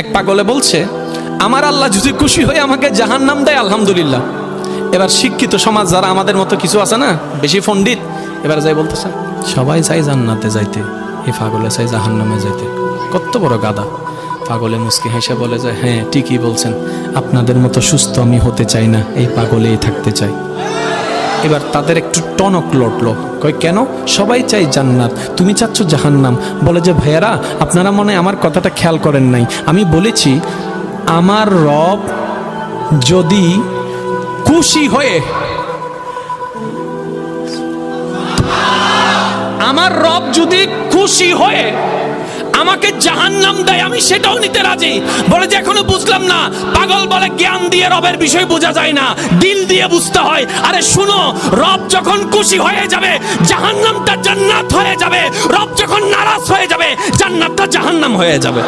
এক পাগলে বলছে, আমার আল্লাহ যদি খুশি হয়ে আমাকে জাহান্নাম দেয় আলহামদুলিল্লাহ। এবার শিক্ষিত সমাজ যারা আমাদের মতো কিছু আছে না, বেশি পণ্ডিত, এবার যাই বলতেছে সবাই চাই জান্নাতে যাইতে, এই পাগলে চাই জাহান্নামে যাইতে। কত বড় গাদা। পাগলে মুস্কি হেসে বলে যে, হ্যাঁ ঠিকই বলছেন, আপনাদের মতো সুস্থ আমি হতে চাই না, এই পাগলেই থাকতে চাই। এবার তাদের একটু টনক লটলো, কই কেন? সবাই চাই জান্নাত, তুমি চাচ্ছ জাহান্নাম। বলে যে, ভাইয়ারা আপনারা মনে হয় আমার কথাটা খেয়াল করেন নাই, আমি বলেছি আমার রব যদি খুশি হয়ে, আমার রব যদি খুশি হয়ে আমাকে জাহান্নাম দেয় আমি সেটাও নিতে রাজি। বলে যে এখনো বুঝলাম না। পাগল বলে জ্ঞান দিয়ে রবের বিষয় বোঝা যায় না, দিল দিয়ে বুঝতে হয়। আরে শুনো, রব যখন খুশি হয়ে যাবে জাহান্নামটা জান্নাত হয়ে যাবে, রব যখন নারাজ হয়ে যাবে জান্নাতটা জাহান্নাম হয়ে যাবে।